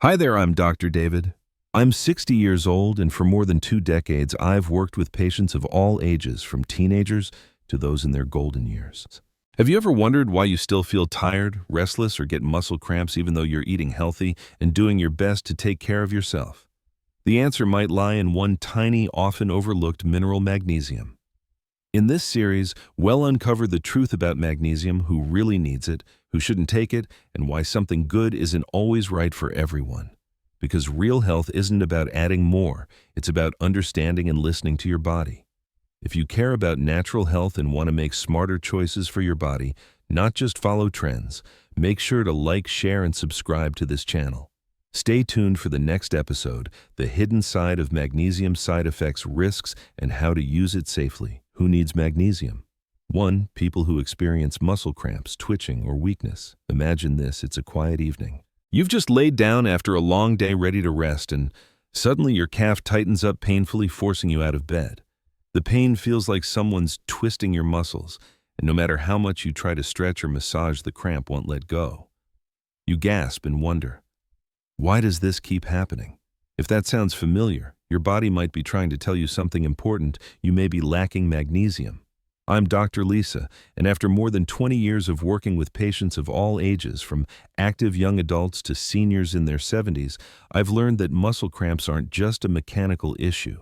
Hi there, I'm Dr. David. I'm 60 years old, and for more than 2 decades, I've worked with patients of all ages, from teenagers to those in their golden years. Have you ever wondered why you still feel tired, restless, or get muscle cramps even though you're eating healthy and doing your best to take care of yourself? The answer might lie in one tiny, often overlooked mineral: magnesium. In this series, we'll uncover the truth about magnesium, who really needs it, who shouldn't take it, and why something good isn't always right for everyone. Because real health isn't about adding more, it's about understanding and listening to your body. If you care about natural health and want to make smarter choices for your body, not just follow trends, make sure to like, share, and subscribe to this channel. Stay tuned for the next episode: the hidden side of magnesium, side effects, risks, and how to use it safely. Who needs magnesium? 1. People who experience muscle cramps, twitching, or weakness. Imagine this: it's a quiet evening. You've just laid down after a long day ready to rest, and suddenly your calf tightens up painfully, forcing you out of bed. The pain feels like someone's twisting your muscles, and no matter how much you try to stretch or massage, the cramp won't let go. You gasp and wonder, why does this keep happening? If that sounds familiar, your body might be trying to tell you something important: you may be lacking magnesium. I'm Dr. Lisa, and after more than 20 years of working with patients of all ages, from active young adults to seniors in their 70s, I've learned that muscle cramps aren't just a mechanical issue.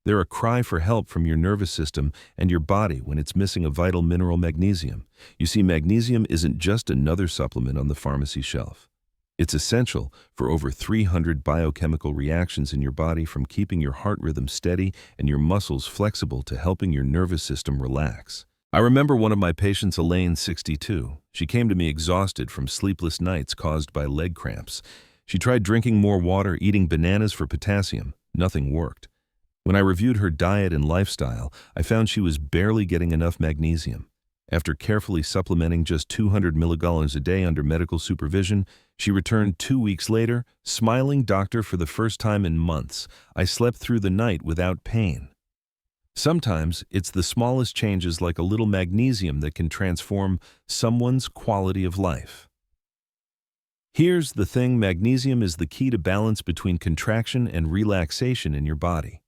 They're a cry for help from your nervous system and your body when it's missing a vital mineral: magnesium. You see, magnesium isn't just another supplement on the pharmacy shelf. It's essential for over 300 biochemical reactions in your body, from keeping your heart rhythm steady and your muscles flexible to helping your nervous system relax. I remember one of my patients, Elaine, 62. She came to me exhausted from sleepless nights caused by leg cramps. She tried drinking more water, eating bananas for potassium. Nothing worked. When I reviewed her diet and lifestyle, I found she was barely getting enough magnesium. After carefully supplementing just 200 milligrams a day under medical supervision, she returned 2 weeks later, smiling: "Doctor, for the first time in months, I slept through the night without pain." Sometimes it's the smallest changes, like a little magnesium, that can transform someone's quality of life. Here's the thing: magnesium is the key to balance between contraction and relaxation in your body.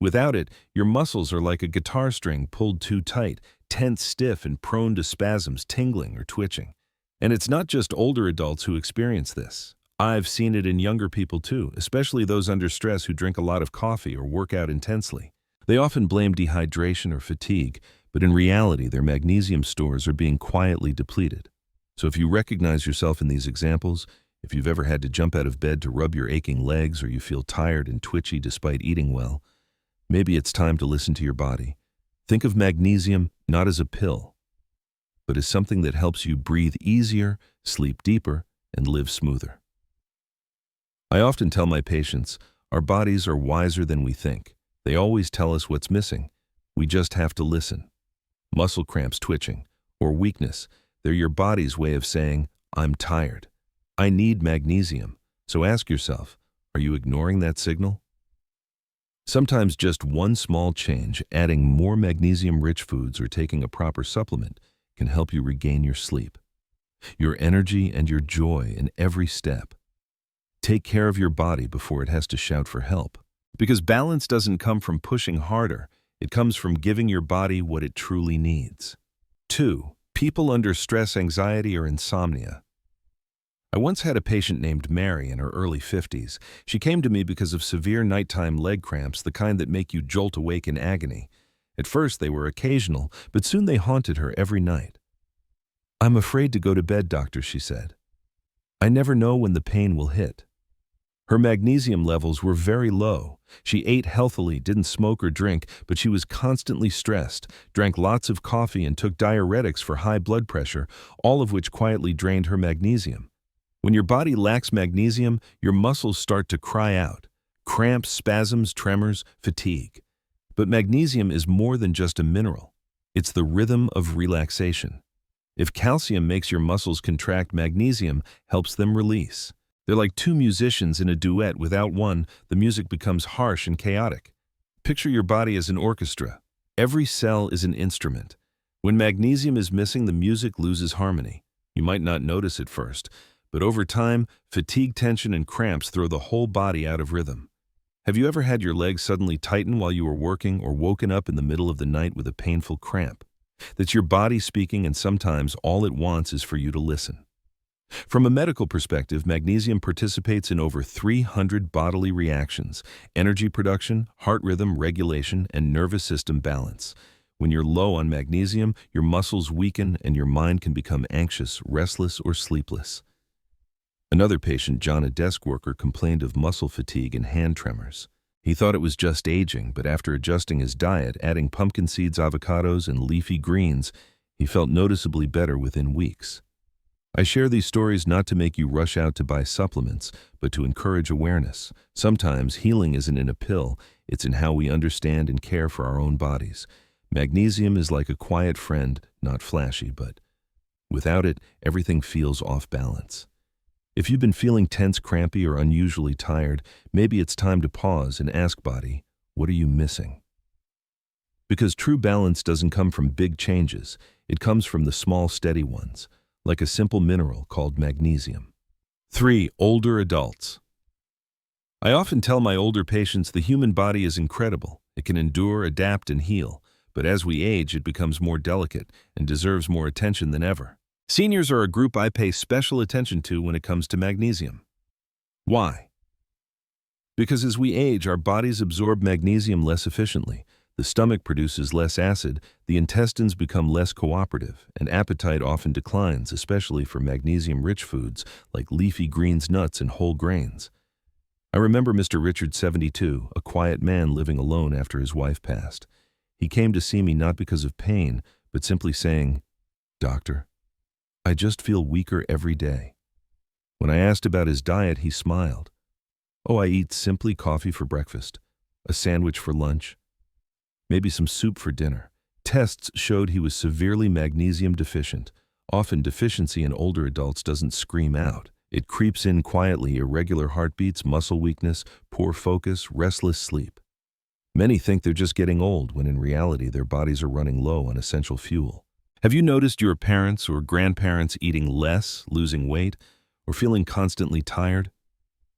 Without it, your muscles are like a guitar string pulled too tight, tense, stiff, and prone to spasms, tingling, or twitching. And it's not just older adults who experience this. I've seen it in younger people too, especially those under stress who drink a lot of coffee or work out intensely. They often blame dehydration or fatigue, but in reality, their magnesium stores are being quietly depleted. So if you recognize yourself in these examples, if you've ever had to jump out of bed to rub your aching legs, or you feel tired and twitchy despite eating well, maybe it's time to listen to your body. Think of magnesium not as a pill, but as something that helps you breathe easier, sleep deeper, and live smoother. I often tell my patients, our bodies are wiser than we think. They always tell us what's missing. We just have to listen. Muscle cramps, twitching, or weakness, they're your body's way of saying, "I'm tired. I need magnesium." So ask yourself, are you ignoring that signal? Sometimes just one small change, adding more magnesium-rich foods or taking a proper supplement, can help you regain your sleep, your energy, and your joy in every step. Take care of your body before it has to shout for help. Because balance doesn't come from pushing harder, it comes from giving your body what it truly needs. 2. People under stress, anxiety, or insomnia. I once had a patient named Mary in her early 50s. She came to me because of severe nighttime leg cramps, the kind that make you jolt awake in agony. At first, they were occasional, but soon they haunted her every night. "I'm afraid to go to bed, doctor," she said. "I never know when the pain will hit." Her magnesium levels were very low. She ate healthily, didn't smoke or drink, but she was constantly stressed, drank lots of coffee, and took diuretics for high blood pressure, all of which quietly drained her magnesium. When your body lacks magnesium, your muscles start to cry out: cramps, spasms, tremors, fatigue. But magnesium is more than just a mineral. It's the rhythm of relaxation. If calcium makes your muscles contract, magnesium helps them release. They're like two musicians in a duet. Without one, the music becomes harsh and chaotic. Picture your body as an orchestra. Every cell is an instrument. When magnesium is missing, the music loses harmony. You might not notice at first, but over time, fatigue, tension, and cramps throw the whole body out of rhythm. Have you ever had your legs suddenly tighten while you were working or woken up in the middle of the night with a painful cramp? That's your body speaking, and sometimes all it wants is for you to listen. From a medical perspective, magnesium participates in over 300 bodily reactions: energy production, heart rhythm regulation, and nervous system balance. When you're low on magnesium, your muscles weaken and your mind can become anxious, restless, or sleepless. Another patient, John, a desk worker, complained of muscle fatigue and hand tremors. He thought it was just aging, but after adjusting his diet, adding pumpkin seeds, avocados, and leafy greens, he felt noticeably better within weeks. I share these stories not to make you rush out to buy supplements, but to encourage awareness. Sometimes healing isn't in a pill, it's in how we understand and care for our own bodies. Magnesium is like a quiet friend, not flashy, but without it, everything feels off balance. If you've been feeling tense, crampy, or unusually tired, maybe it's time to pause and ask body, what are you missing? Because true balance doesn't come from big changes, it comes from the small, steady ones, like a simple mineral called magnesium. 3. Older adults. I often tell my older patients the human body is incredible. It can endure, adapt, and heal. But as we age, it becomes more delicate and deserves more attention than ever. Seniors are a group I pay special attention to when it comes to magnesium. Why? Because as we age, our bodies absorb magnesium less efficiently. The stomach produces less acid, the intestines become less cooperative, and appetite often declines, especially for magnesium-rich foods like leafy greens, nuts, and whole grains. I remember Mr. Richard, 72, a quiet man living alone after his wife passed. He came to see me not because of pain, but simply saying, "Doctor, I just feel weaker every day." When I asked about his diet, he smiled. "Oh, I eat simply coffee for breakfast, a sandwich for lunch, maybe some soup for dinner." Tests showed he was severely magnesium deficient. Often deficiency in older adults doesn't scream out. It creeps in quietly: irregular heartbeats, muscle weakness, poor focus, restless sleep. Many think they're just getting old, when in reality their bodies are running low on essential fuel. Have you noticed your parents or grandparents eating less, losing weight, or feeling constantly tired?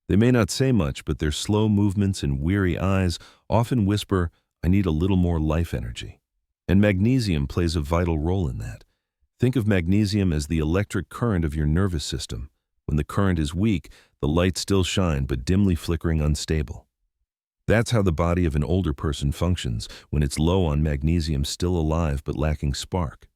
They may not say much, but their slow movements and weary eyes often whisper, "I need a little more life energy." And magnesium plays a vital role in that. Think of magnesium as the electric current of your nervous system. When the current is weak, the lights still shine, but dimly flickering, unstable. That's how the body of an older person functions when it's low on magnesium, still alive but lacking spark.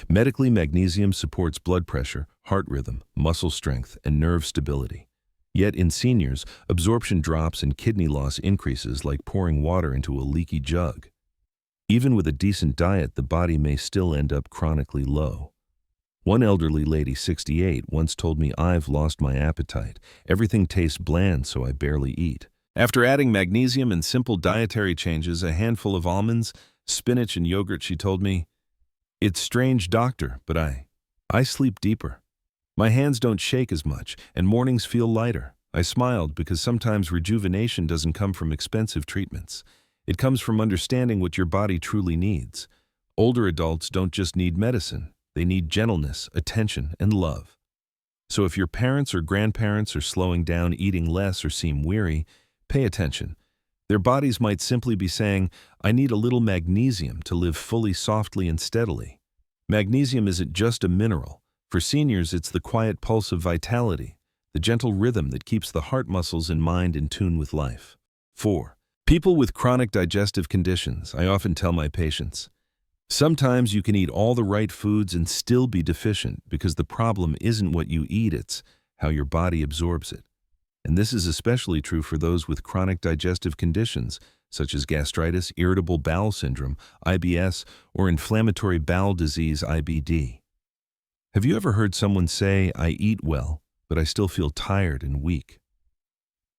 Medically, magnesium supports blood pressure, heart rhythm, muscle strength, and nerve stability. Yet in seniors, absorption drops and kidney loss increases like pouring water into a leaky jug. Even with a decent diet, the body may still end up chronically low. One elderly lady, 68, once told me, "I've lost my appetite. Everything tastes bland, so I barely eat." After adding magnesium and simple dietary changes, a handful of almonds, spinach, and yogurt, she told me, "It's strange, doctor, but I sleep deeper. My hands don't shake as much, and mornings feel lighter." I smiled because sometimes rejuvenation doesn't come from expensive treatments. It comes from understanding what your body truly needs. Older adults don't just need medicine. They need gentleness, attention, and love. So if your parents or grandparents are slowing down, eating less, or seem weary, pay attention. Their bodies might simply be saying, "I need a little magnesium to live fully, softly, and steadily." Magnesium isn't just a mineral. For seniors, it's the quiet pulse of vitality, the gentle rhythm that keeps the heart muscles and mind in tune with life. 4. People with chronic digestive conditions. I often tell my patients, sometimes you can eat all the right foods and still be deficient, because the problem isn't what you eat, it's how your body absorbs it. And this is especially true for those with chronic digestive conditions, such as gastritis, irritable bowel syndrome, IBS, or inflammatory bowel disease, IBD. Have you ever heard someone say, "I eat well, but I still feel tired and weak"?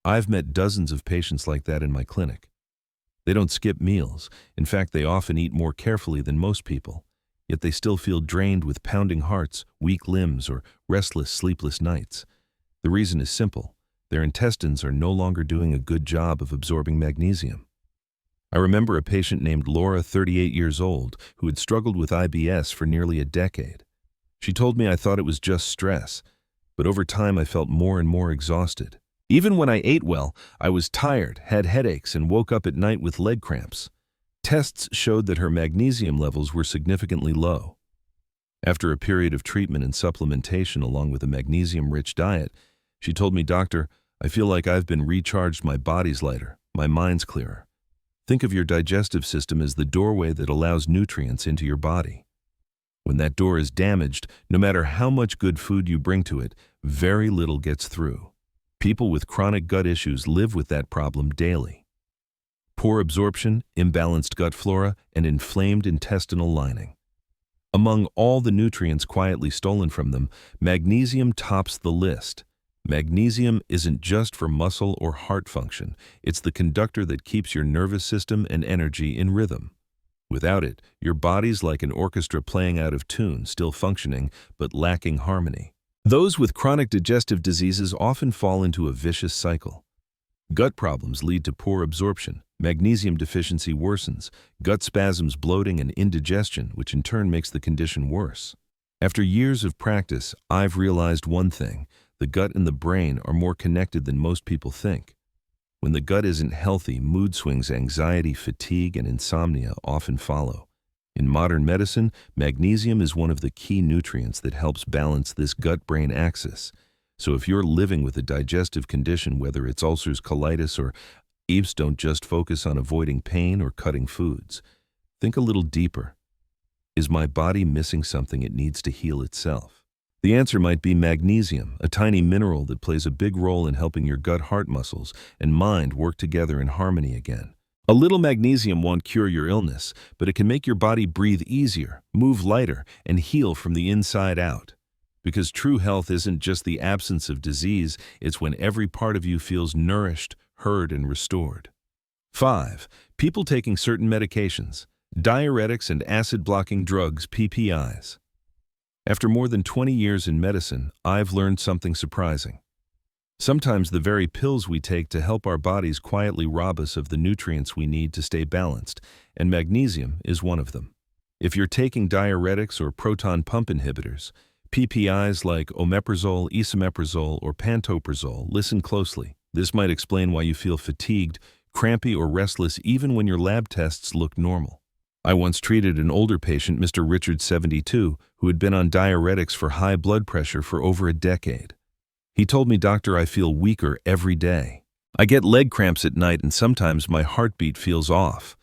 I've met dozens of patients like that in my clinic. They don't skip meals. In fact, they often eat more carefully than most people. Yet they still feel drained, with pounding hearts, weak limbs, or restless, sleepless nights. The reason is simple. Their intestines are no longer doing a good job of absorbing magnesium. I remember a patient named Laura, 38 years old, who had struggled with IBS for nearly a decade. She told me I thought it was just stress, but over time I felt more and more exhausted. Even when I ate well, I was tired, had headaches, and woke up at night with leg cramps. Tests showed that her magnesium levels were significantly low. After a period of treatment and supplementation along with a magnesium-rich diet, she told me, "Doctor, I feel like I've been recharged, my body's lighter, my mind's clearer." Think of your digestive system as the doorway that allows nutrients into your body. When that door is damaged, no matter how much good food you bring to it, very little gets through. People with chronic gut issues live with that problem daily. Poor absorption, imbalanced gut flora, and inflamed intestinal lining. Among all the nutrients quietly stolen from them, magnesium tops the list. Magnesium isn't just for muscle or heart function. It's the conductor that keeps your nervous system and energy in rhythm. Without it, your body's like an orchestra playing out of tune, still functioning, but lacking harmony. Those with chronic digestive diseases often fall into a vicious cycle. Gut problems lead to poor absorption. Magnesium deficiency worsens. Gut spasms, bloating, and indigestion, which in turn makes the condition worse. After years of practice, I've realized one thing: the gut and the brain are more connected than most people think. When the gut isn't healthy, mood swings, anxiety, fatigue, and insomnia often follow. In modern medicine, magnesium is one of the key nutrients that helps balance this gut-brain axis. So if you're living with a digestive condition, whether it's ulcers, colitis, or EBS, don't just focus on avoiding pain or cutting foods. Think a little deeper. Is my body missing something it needs to heal itself? The answer might be magnesium, a tiny mineral that plays a big role in helping your gut-heart muscles and mind work together in harmony again. A little magnesium won't cure your illness, but it can make your body breathe easier, move lighter, and heal from the inside out. Because true health isn't just the absence of disease, it's when every part of you feels nourished, heard, and restored. 5. People taking certain medications, diuretics and acid-blocking drugs, PPIs. After more than 20 years in medicine, I've learned something surprising. Sometimes the very pills we take to help our bodies quietly rob us of the nutrients we need to stay balanced, and magnesium is one of them. If you're taking diuretics or proton pump inhibitors, PPIs like omeprazole, esomeprazole, or pantoprazole, listen closely. This might explain why you feel fatigued, crampy, or restless even when your lab tests look normal. I once treated an older patient, Mr. Richard, 72, who had been on diuretics for high blood pressure for over a decade. He told me, "Doctor, I feel weaker every day. I get leg cramps at night and sometimes my heartbeat feels off."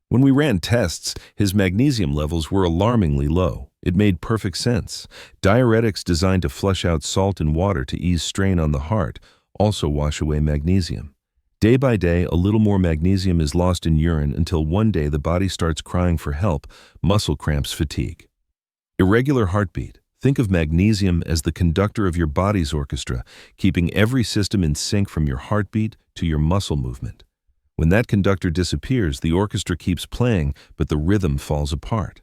When we ran tests, his magnesium levels were alarmingly low. It made perfect sense. Diuretics designed to flush out salt and water to ease strain on the heart also wash away magnesium. Day by day, a little more magnesium is lost in urine until one day the body starts crying for help: muscle cramps, fatigue. Irregular heartbeat. Think of magnesium as the conductor of your body's orchestra, keeping every system in sync from your heartbeat to your muscle movement. When that conductor disappears, the orchestra keeps playing, but the rhythm falls apart.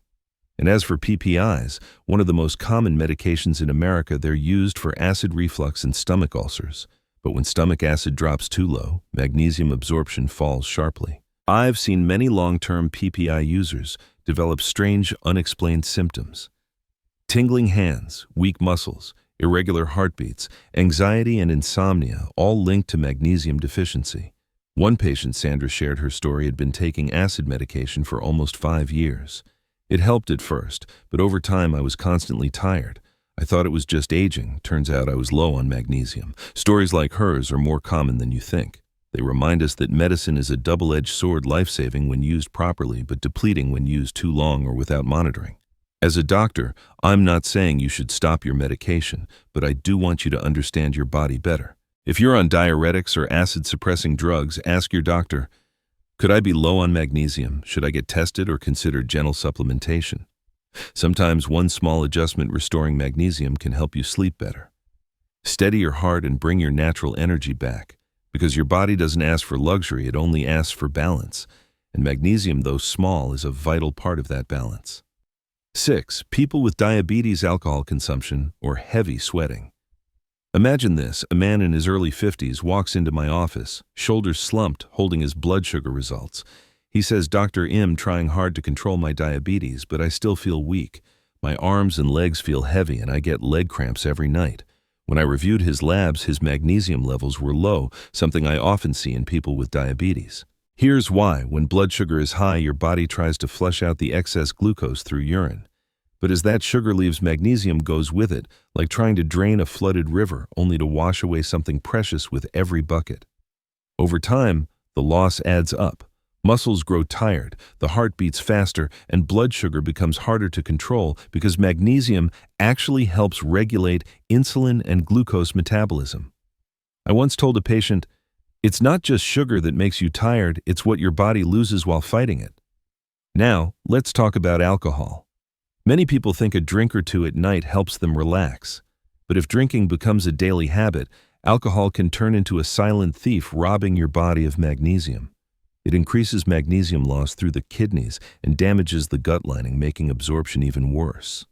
And as for PPIs, one of the most common medications in America, they're used for acid reflux and stomach ulcers. But when stomach acid drops too low, magnesium absorption falls sharply. I've seen many long-term PPI users develop strange, unexplained symptoms. Tingling hands, weak muscles, irregular heartbeats, anxiety, and insomnia, all linked to magnesium deficiency. One patient, Sandra, shared her story, had been taking acid medication for almost 5 years. It helped at first, but over time I was constantly tired. I thought it was just aging. Turns out I was low on magnesium. Stories like hers are more common than you think. They remind us that medicine is a double-edged sword, life-saving when used properly, but depleting when used too long or without monitoring. As a doctor, I'm not saying you should stop your medication, but I do want you to understand your body better. If you're on diuretics or acid-suppressing drugs, ask your doctor, "Could I be low on magnesium? Should I get tested or consider gentle supplementation?" Sometimes one small adjustment restoring magnesium can help you sleep better. Steady your heart and bring your natural energy back, because your body doesn't ask for luxury, it only asks for balance. And magnesium, though small, is a vital part of that balance. 6. People with diabetes, alcohol consumption, or heavy sweating. Imagine this: a man in his early 50s walks into my office, shoulders slumped, holding his blood sugar results. He says, "Dr. M, trying hard to control my diabetes, but I still feel weak. My arms and legs feel heavy and I get leg cramps every night. When I reviewed his labs, his magnesium levels were low, something I often see in people with diabetes. Here's why. When blood sugar is high, your body tries to flush out the excess glucose through urine. But as that sugar leaves, magnesium goes with it, like trying to drain a flooded river, only to wash away something precious with every bucket. Over time, the loss adds up. Muscles grow tired, the heart beats faster, and blood sugar becomes harder to control because magnesium actually helps regulate insulin and glucose metabolism. I once told a patient, "It's not just sugar that makes you tired, it's what your body loses while fighting it." Now, let's talk about alcohol. Many people think a drink or two at night helps them relax. But if drinking becomes a daily habit, alcohol can turn into a silent thief, robbing your body of magnesium. It increases magnesium loss through the kidneys and damages the gut lining, making absorption even worse.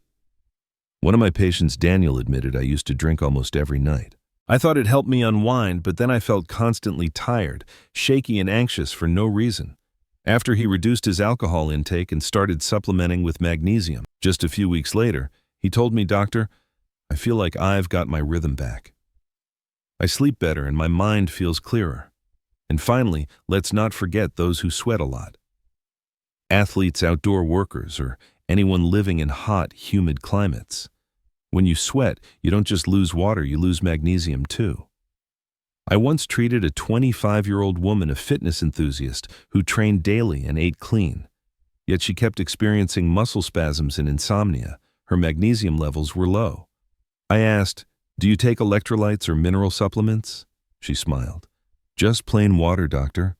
One of my patients, Daniel, admitted, "I used to drink almost every night. I thought it helped me unwind, but then I felt constantly tired, shaky and anxious for no reason." After he reduced his alcohol intake and started supplementing with magnesium, just a few weeks later, he told me, "Doctor, I feel like I've got my rhythm back. I sleep better and my mind feels clearer." And finally, let's not forget those who sweat a lot. Athletes, outdoor workers, or anyone living in hot, humid climates. When you sweat, you don't just lose water, you lose magnesium too. I once treated a 25-year-old woman, a fitness enthusiast, who trained daily and ate clean. Yet she kept experiencing muscle spasms and insomnia. Her magnesium levels were low. I asked, "Do you take electrolytes or mineral supplements?" She smiled. "Just plain water, doctor."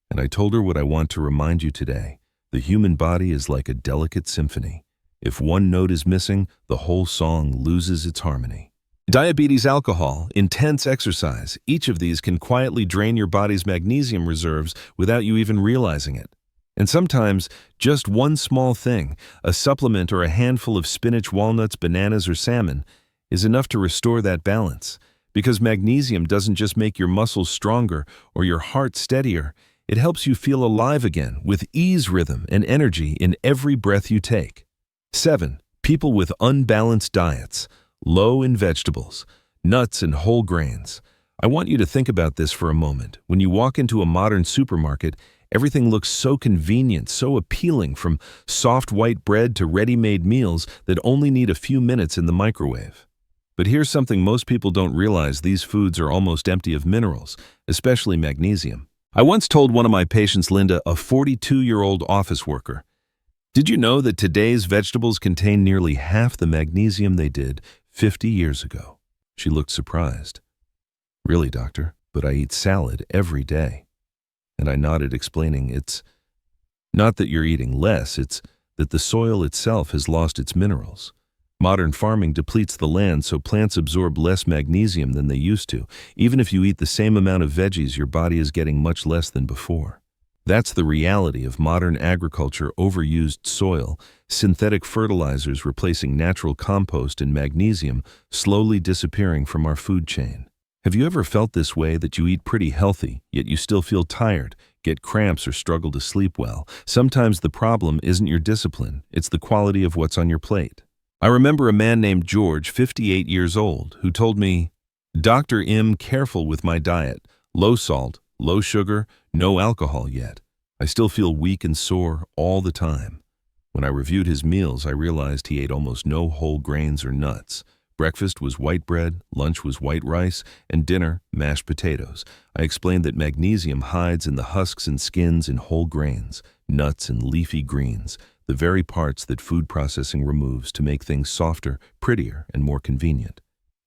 And I told her what I want to remind you today. The human body is like a delicate symphony. If one note is missing, the whole song loses its harmony. Diabetes, alcohol, intense exercise, each of these can quietly drain your body's magnesium reserves without you even realizing it. And sometimes, just one small thing, a supplement or a handful of spinach, walnuts, bananas, or salmon, is enough to restore that balance. Because magnesium doesn't just make your muscles stronger or your heart steadier, it helps you feel alive again with ease, rhythm, and energy in every breath you take. 7. People with unbalanced diets, low in vegetables, nuts, and whole grains. I want you to think about this for a moment. When you walk into a modern supermarket, everything looks so convenient, so appealing, from soft white bread to ready-made meals that only need a few minutes in the microwave. But here's something most people don't realize: these foods are almost empty of minerals, especially magnesium. I once told one of my patients, Linda, a 42-year-old office worker, "Did you know that today's vegetables contain nearly half the magnesium they did 50 years ago?" She looked surprised. "Really, doctor? But I eat salad every day." And I nodded, explaining, "It's not that you're eating less, it's that the soil itself has lost its minerals. Modern farming depletes the land, so plants absorb less magnesium than they used to. Even if you eat the same amount of veggies, your body is getting much less than before." That's the reality of modern agriculture: overused soil, synthetic fertilizers replacing natural compost, and magnesium slowly disappearing from our food chain. Have you ever felt this way, that you eat pretty healthy, yet you still feel tired, get cramps, or struggle to sleep well? Sometimes the problem isn't your discipline, it's the quality of what's on your plate. I remember a man named George, 58 years old, who told me, "Dr. M, careful with my diet. Low salt, low sugar, no alcohol yet. I still feel weak and sore all the time." When I reviewed his meals, I realized he ate almost no whole grains or nuts. Breakfast was white bread, lunch was white rice, and dinner, mashed potatoes. I explained that magnesium hides in the husks and skins in whole grains, nuts, and leafy greens, the very parts that food processing removes to make things softer, prettier, and more convenient.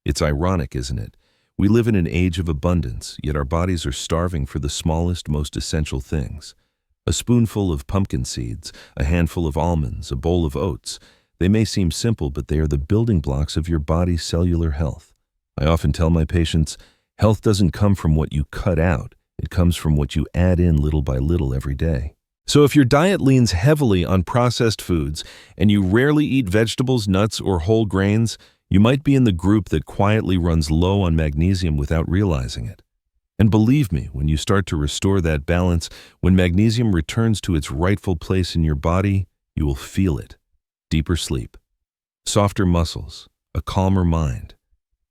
It's ironic, isn't it? We live in an age of abundance, yet our bodies are starving for the smallest, most essential things. A spoonful of pumpkin seeds, a handful of almonds, a bowl of oats. They may seem simple, but they are the building blocks of your body's cellular health. I often tell my patients, health doesn't come from what you cut out, it comes from what you add in little by little every day. So if your diet leans heavily on processed foods and you rarely eat vegetables, nuts, or whole grains, you might be in the group that quietly runs low on magnesium without realizing it. And believe me, when you start to restore that balance, when magnesium returns to its rightful place in your body, you will feel it. Deeper sleep, softer muscles, a calmer mind,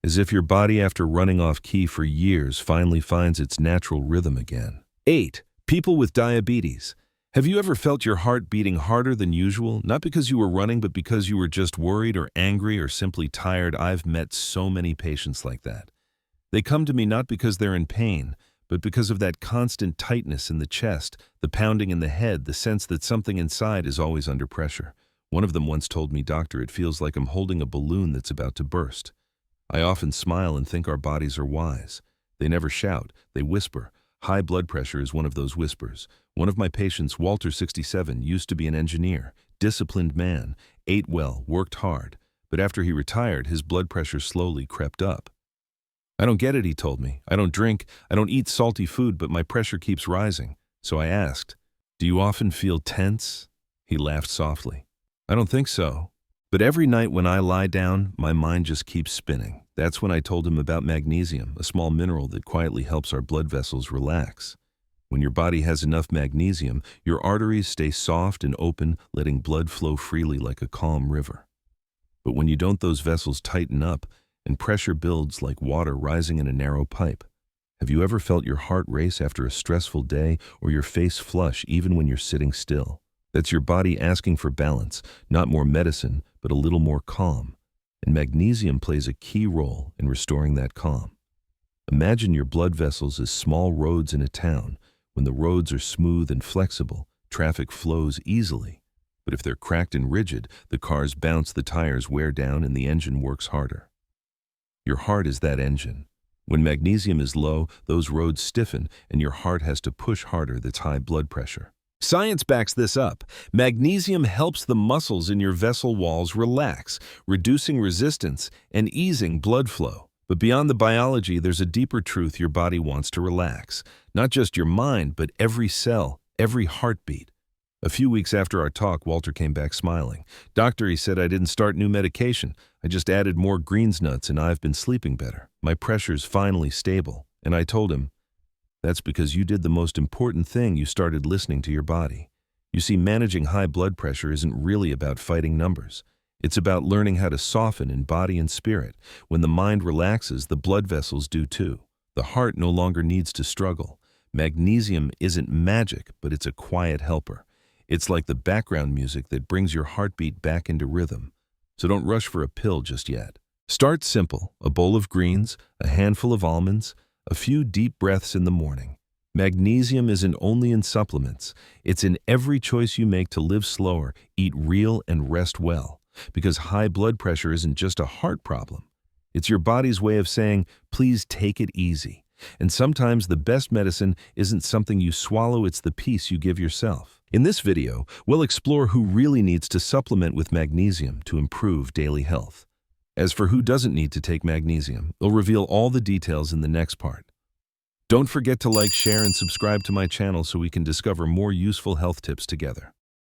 as if your body after running off key for years finally finds its natural rhythm again. 8. People with diabetes. Have you ever felt your heart beating harder than usual, not because you were running, but because you were just worried or angry or simply tired? I've met so many patients like that. They come to me not because they're in pain, but because of that constant tightness in the chest, the pounding in the head, the sense that something inside is always under pressure. One of them once told me, "Doctor, it feels like I'm holding a balloon that's about to burst." I often smile and think our bodies are wise. They never shout, they whisper. High blood pressure is one of those whispers. One of my patients, Walter, 67, used to be an engineer, disciplined man, ate well, worked hard. But after he retired, his blood pressure slowly crept up. "I don't get it," he told me. "I don't drink, I don't eat salty food, but my pressure keeps rising." So I asked, "Do you often feel tense?" He laughed softly. "I don't think so. But every night when I lie down, my mind just keeps spinning." That's when I told him about magnesium, a small mineral that quietly helps our blood vessels relax. When your body has enough magnesium, your arteries stay soft and open, letting blood flow freely like a calm river. But when you don't, those vessels tighten up, and pressure builds like water rising in a narrow pipe. Have you ever felt your heart race after a stressful day, or your face flush even when you're sitting still? That's your body asking for balance, not more medicine, but a little more calm. And magnesium plays a key role in restoring that calm. Imagine your blood vessels as small roads in a town. When the roads are smooth and flexible, traffic flows easily. But if they're cracked and rigid, the cars bounce, the tires wear down, and the engine works harder. Your heart is that engine. When magnesium is low, those roads stiffen, and your heart has to push harder. That's high blood pressure. Science backs this up. Magnesium helps the muscles in your vessel walls relax, reducing resistance and easing blood flow. But beyond the biology, there's a deeper truth. Your body wants to relax. Not just your mind, but every cell, every heartbeat. A few weeks after our talk, Walter came back smiling. "Doctor," he said, "I didn't start new medication. I just added more greens nuts and I've been sleeping better. My pressure's finally stable." And I told him, "That's because you did the most important thing. You started listening to your body." You see, managing high blood pressure isn't really about fighting numbers. It's about learning how to soften in body and spirit. When the mind relaxes, the blood vessels do too. The heart no longer needs to struggle. Magnesium isn't magic, but it's a quiet helper. It's like the background music that brings your heartbeat back into rhythm. So don't rush for a pill just yet. Start simple: a bowl of greens, a handful of almonds, a few deep breaths in the morning. Magnesium isn't only in supplements, it's in every choice you make to live slower, eat real, and rest well. Because high blood pressure isn't just a heart problem. It's your body's way of saying, please take it easy. And sometimes the best medicine isn't something you swallow, it's the peace you give yourself. In this video, we'll explore who really needs to supplement with magnesium to improve daily health. As for who doesn't need to take magnesium, we'll reveal all the details in the next part. Don't forget to like, share, and subscribe to my channel so we can discover more useful health tips together.